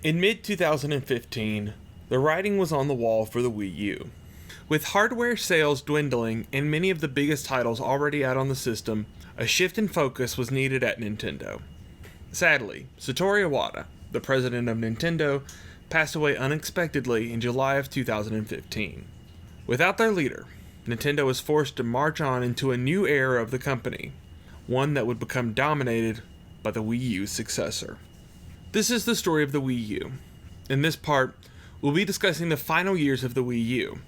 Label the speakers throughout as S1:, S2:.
S1: In mid-2015, the writing was on the wall for the Wii U. With hardware sales dwindling and many of the biggest titles already out on the system, a shift in focus was needed at Nintendo. Sadly, Satoru Iwata, the president of Nintendo, passed away unexpectedly in July of 2015. Without their leader, Nintendo was forced to march on into a new era of the company, one that would become dominated by the Wii U's successor. This is the story of the Wii U. In this part, we'll be discussing the final years of the Wii U,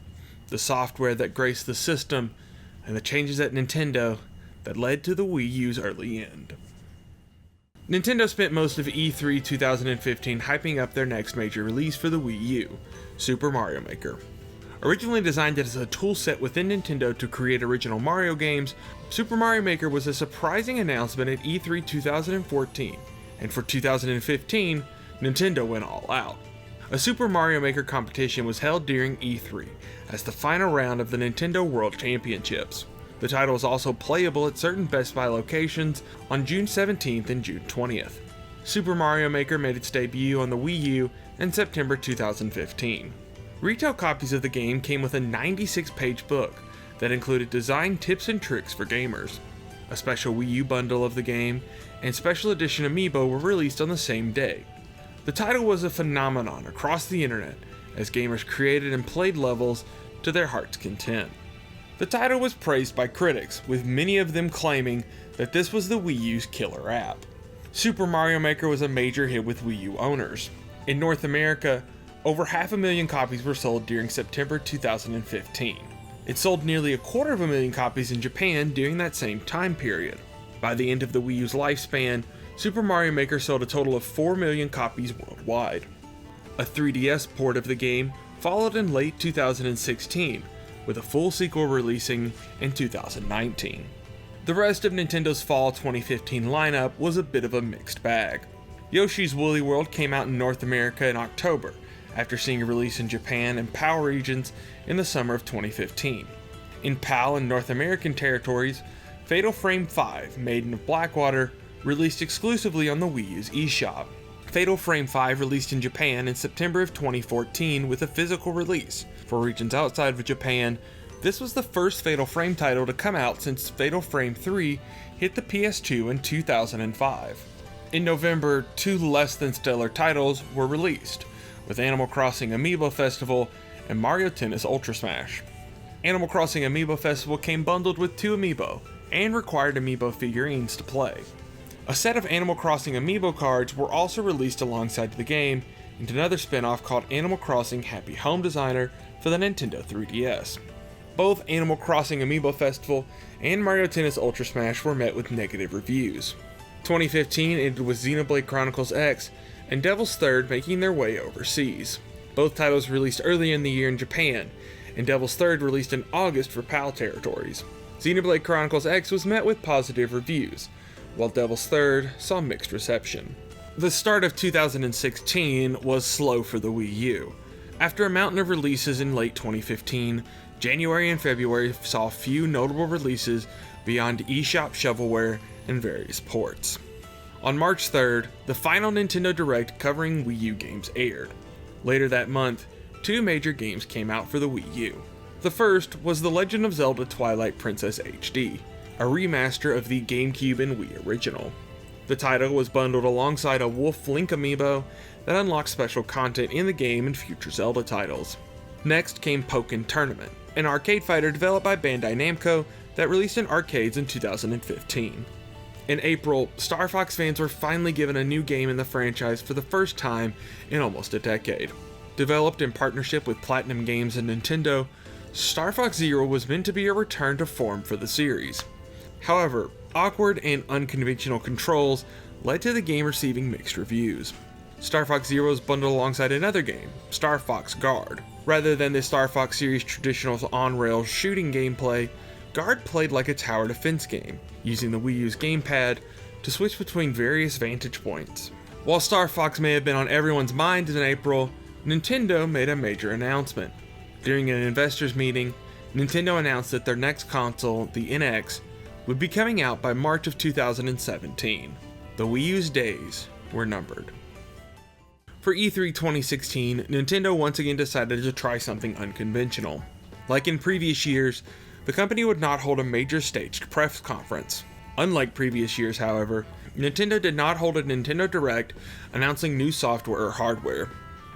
S1: the software that graced the system, and the changes at Nintendo that led to the Wii U's early end. Nintendo spent most of E3 2015 hyping up their next major release for the Wii U, Super Mario Maker. Originally designed as a tool set within Nintendo to create original Mario games, Super Mario Maker was a surprising announcement at E3 2014, and for 2015, Nintendo went all out. A Super Mario Maker competition was held during E3 as the final round of the Nintendo World Championships. The title was also playable at certain Best Buy locations on June 17th and June 20th. Super Mario Maker made its debut on the Wii U in September 2015. Retail copies of the game came with a 96-page book that included design tips and tricks for gamers. A special Wii U bundle of the game and special edition amiibo were released on the same day. The title was a phenomenon across the internet as gamers created and played levels to their heart's content. The title was praised by critics, with many of them claiming that this was the Wii U's killer app. Super Mario Maker was a major hit with Wii U owners. In North America, over 500,000 copies were sold during September 2015. It sold nearly 250,000 copies in Japan during that same time period. By the end of the Wii U's lifespan, Super Mario Maker sold a total of 4 million copies worldwide. A 3DS port of the game followed in late 2016, with a full sequel releasing in 2019. The rest of Nintendo's fall 2015 lineup was a bit of a mixed bag. Yoshi's Woolly World came out in North America in October, after seeing a release in Japan and PAL regions in the summer of 2015. In PAL and North American territories, Fatal Frame 5, Maiden of Blackwater, released exclusively on the Wii U's eShop. Fatal Frame 5 released in Japan in September of 2014 with a physical release. For regions outside of Japan, this was the first Fatal Frame title to come out since Fatal Frame 3 hit the PS2 in 2005. In November, 2 less than stellar titles were released, with Animal Crossing Amiibo Festival and Mario Tennis Ultra Smash. Animal Crossing Amiibo Festival came bundled with 2 amiibo, and required amiibo figurines to play. A set of Animal Crossing amiibo cards were also released alongside the game, and another spin-off called Animal Crossing Happy Home Designer for the Nintendo 3DS. Both Animal Crossing Amiibo Festival and Mario Tennis Ultra Smash were met with negative reviews. 2015 ended with Xenoblade Chronicles X and Devil's Third making their way overseas. Both titles released early in the year in Japan, and Devil's Third released in August for PAL territories. Xenoblade Chronicles X was met with positive reviews, while Devil's Third saw mixed reception. The start of 2016 was slow for the Wii U. After a mountain of releases in late 2015, January and February saw few notable releases beyond eShop shovelware and various ports. On March 3rd, the final Nintendo Direct covering Wii U games aired. Later that month, 2 major games came out for the Wii U. The first was The Legend of Zelda Twilight Princess HD, a remaster of the GameCube and Wii original. The title was bundled alongside a Wolf Link amiibo that unlocked special content in the game and future Zelda titles. Next came Pokken Tournament, an arcade fighter developed by Bandai Namco that released in arcades in 2015. In April, Star Fox fans were finally given a new game in the franchise for the first time in almost a decade. Developed in partnership with Platinum Games and Nintendo, Star Fox Zero was meant to be a return to form for the series. However, awkward and unconventional controls led to the game receiving mixed reviews. Star Fox Zero was bundled alongside another game, Star Fox Guard. Rather than the Star Fox series' traditional on-rails shooting gameplay, Guard played like a tower defense game, using the Wii U's gamepad to switch between various vantage points. While Star Fox may have been on everyone's mind in April, Nintendo made a major announcement. During an investors meeting, Nintendo announced that their next console, the NX, would be coming out by March of 2017. The Wii U's days were numbered. For E3 2016, Nintendo once again decided to try something unconventional. Like in previous years, the company would not hold a major staged press conference. Unlike previous years, however, Nintendo did not hold a Nintendo Direct announcing new software or hardware.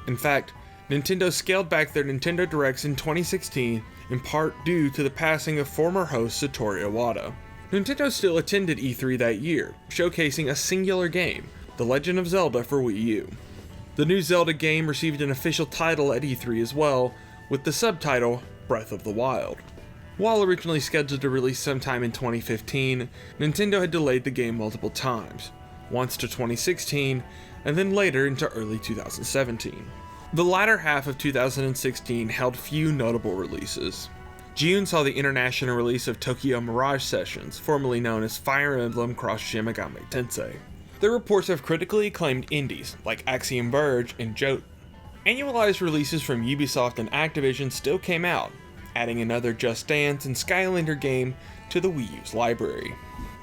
S1: In fact, Nintendo scaled back their Nintendo Directs in 2016 in part due to the passing of former host Satoru Iwata. Nintendo still attended E3 that year, showcasing a singular game, The Legend of Zelda for Wii U. The new Zelda game received an official title at E3 as well, with the subtitle Breath of the Wild. While originally scheduled to release sometime in 2015, Nintendo had delayed the game multiple times, once to 2016, and then later into early 2017. The latter half of 2016 held few notable releases. June saw the international release of Tokyo Mirage Sessions, formerly known as Fire Emblem Cross Shin Megami Tensei. The reports of critically acclaimed indies like Axiom Verge and Jote. Annualized releases from Ubisoft and Activision still came out, adding another Just Dance and Skylander game to the Wii U's library.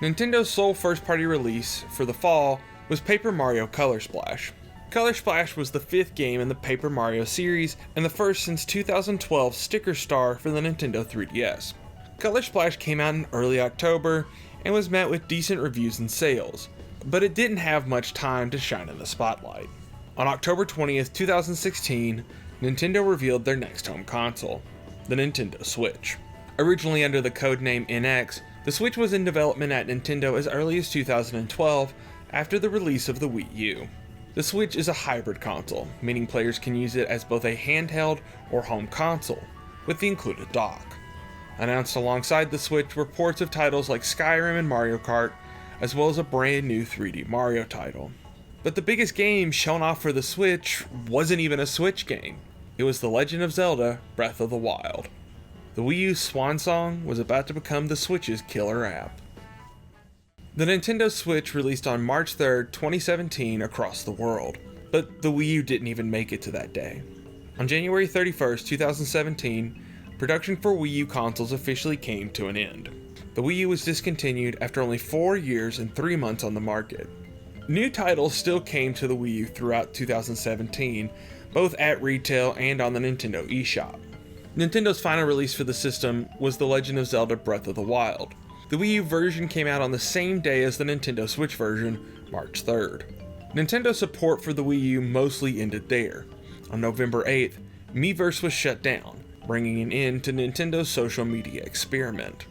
S1: Nintendo's sole first-party release for the fall was Paper Mario Color Splash. Color Splash was the 5th game in the Paper Mario series and the first since 2012's Sticker Star for the Nintendo 3DS. Color Splash came out in early October and was met with decent reviews and sales, but it didn't have much time to shine in the spotlight. On October 20th, 2016, Nintendo revealed their next home console, the Nintendo Switch. Originally under the codename NX, the Switch was in development at Nintendo as early as 2012 after the release of the Wii U. The Switch is a hybrid console, meaning players can use it as both a handheld or home console, with the included dock. Announced alongside the Switch were ports of titles like Skyrim and Mario Kart, as well as a brand new 3D Mario title. But the biggest game shown off for the Switch wasn't even a Switch game. It was The Legend of Zelda Breath of the Wild. The Wii U's swan song was about to become the Switch's killer app. The Nintendo Switch released on March 3rd, 2017 across the world, but the Wii U didn't even make it to that day. On January 31st, 2017, production for Wii U consoles officially came to an end. The Wii U was discontinued after only 4 years and 3 months on the market. New titles still came to the Wii U throughout 2017, both at retail and on the Nintendo eShop. Nintendo's final release for the system was The Legend of Zelda Breath of the Wild. The Wii U version came out on the same day as the Nintendo Switch version, March 3rd. Nintendo support for the Wii U mostly ended there. On November 8th, Miiverse was shut down, bringing an end to Nintendo's social media experiment.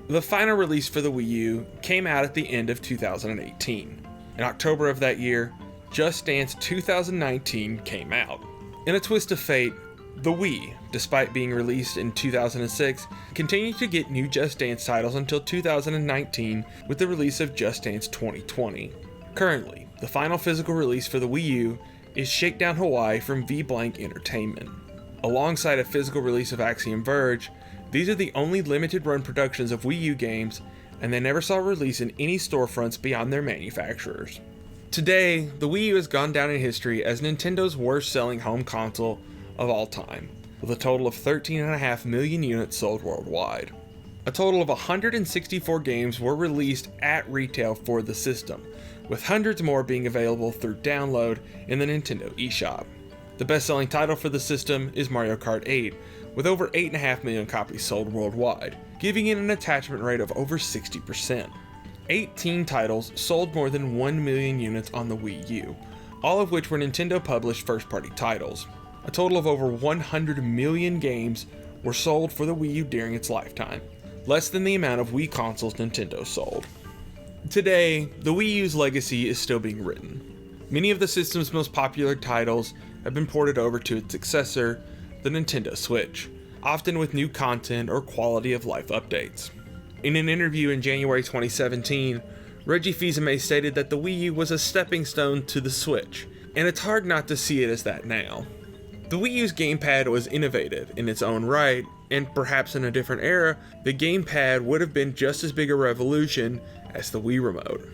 S1: The final release for the Wii U came out at the end of 2018. In October of that year, Just Dance 2019 came out. In a twist of fate, the Wii, despite being released in 2006, continued to get new Just Dance titles until 2019 with the release of Just Dance 2020. Currently, the final physical release for the Wii U is Shakedown Hawaii from V-Blank Entertainment. Alongside a physical release of Axiom Verge, these are the only limited run productions of Wii U games, and they never saw release in any storefronts beyond their manufacturers. Today, the Wii U has gone down in history as Nintendo's worst selling home console of all time, with a total of 13.5 million units sold worldwide. A total of 164 games were released at retail for the system, with hundreds more being available through download in the Nintendo eShop. The best-selling title for the system is Mario Kart 8, with over 8.5 million copies sold worldwide, giving it an attachment rate of over 60%. 18 titles sold more than 1 million units on the Wii U, all of which were Nintendo-published first-party titles. A total of over 100 million games were sold for the Wii U during its lifetime, less than the amount of Wii consoles Nintendo sold. Today, the Wii U's legacy is still being written. Many of the system's most popular titles have been ported over to its successor, the Nintendo Switch, often with new content or quality of life updates. In an interview in January 2017, Reggie Fils-Aimé stated that the Wii U was a stepping stone to the Switch, and it's hard not to see it as that now. The Wii U's gamepad was innovative in its own right, and perhaps in a different era, the gamepad would have been just as big a revolution as the Wii Remote.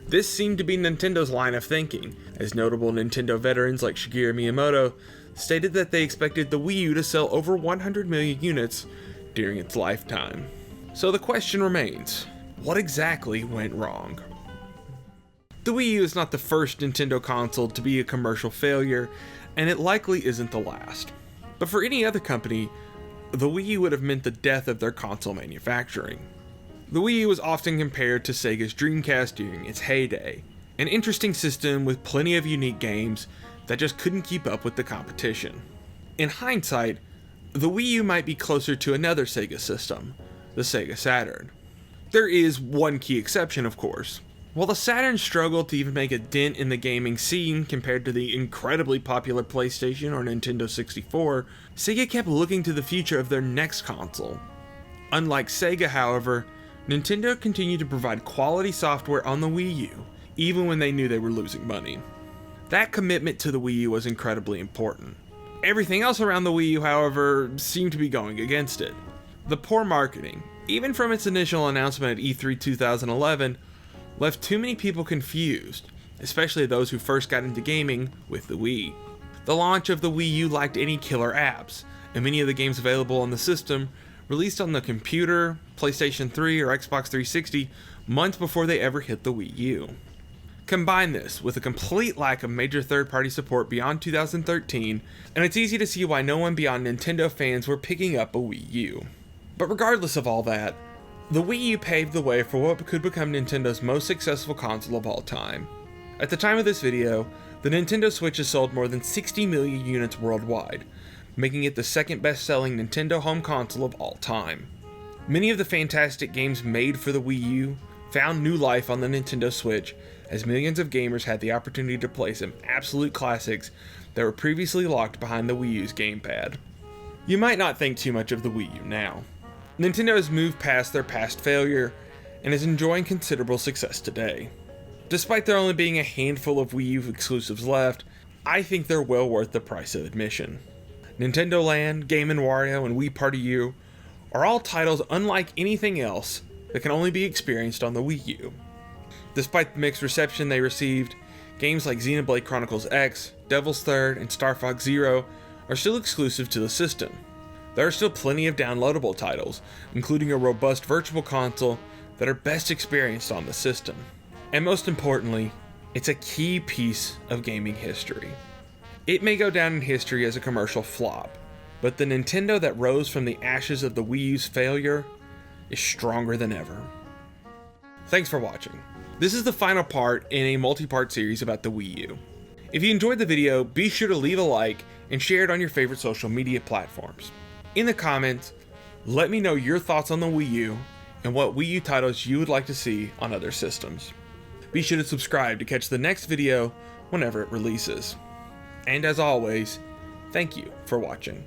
S1: This seemed to be Nintendo's line of thinking, as notable Nintendo veterans like Shigeru Miyamoto stated that they expected the Wii U to sell over 100 million units during its lifetime. So the question remains, what exactly went wrong? The Wii U is not the first Nintendo console to be a commercial failure, and it likely isn't the last. But for any other company, the Wii U would have meant the death of their console manufacturing. The Wii U was often compared to Sega's Dreamcast during its heyday, an interesting system with plenty of unique games that just couldn't keep up with the competition. In hindsight, the Wii U might be closer to another Sega system, the Sega Saturn. There is one key exception, of course. While the Saturn struggled to even make a dent in the gaming scene compared to the incredibly popular PlayStation or Nintendo 64, Sega kept looking to the future of their next console. Unlike Sega, however, Nintendo continued to provide quality software on the Wii U, even when they knew they were losing money. That commitment to the Wii U was incredibly important. Everything else around the Wii U, however, seemed to be going against it. The poor marketing, even from its initial announcement at E3 2011, left too many people confused, especially those who first got into gaming with the Wii. The launch of the Wii U lacked any killer apps, and many of the games available on the system released on the computer, PlayStation 3, or Xbox 360 months before they ever hit the Wii U. Combine this with a complete lack of major third-party support beyond 2013, and it's easy to see why no one beyond Nintendo fans were picking up a Wii U. But regardless of all that, the Wii U paved the way for what could become Nintendo's most successful console of all time. At the time of this video, the Nintendo Switch has sold more than 60 million units worldwide, making it the second best-selling Nintendo home console of all time. Many of the fantastic games made for the Wii U found new life on the Nintendo Switch, as millions of gamers had the opportunity to play some absolute classics that were previously locked behind the Wii U's gamepad. You might not think too much of the Wii U now. Nintendo has moved past their past failure and is enjoying considerable success today. Despite there only being a handful of Wii U exclusives left, I think they're well worth the price of admission. Nintendo Land, Game & Wario, and Wii Party U are all titles unlike anything else that can only be experienced on the Wii U. Despite the mixed reception they received, games like Xenoblade Chronicles X, Devil's Third, and Star Fox Zero are still exclusive to the system. There are still plenty of downloadable titles, including a robust virtual console, that are best experienced on the system. And most importantly, it's a key piece of gaming history. It may go down in history as a commercial flop, but the Nintendo that rose from the ashes of the Wii U's failure is stronger than ever. Thanks for watching. This is the final part in a multi-part series about the Wii U. If you enjoyed the video, be sure to leave a like and share it on your favorite social media platforms. In the comments, let me know your thoughts on the Wii U and what Wii U titles you would like to see on other systems. Be sure to subscribe to catch the next video whenever it releases. And as always, thank you for watching.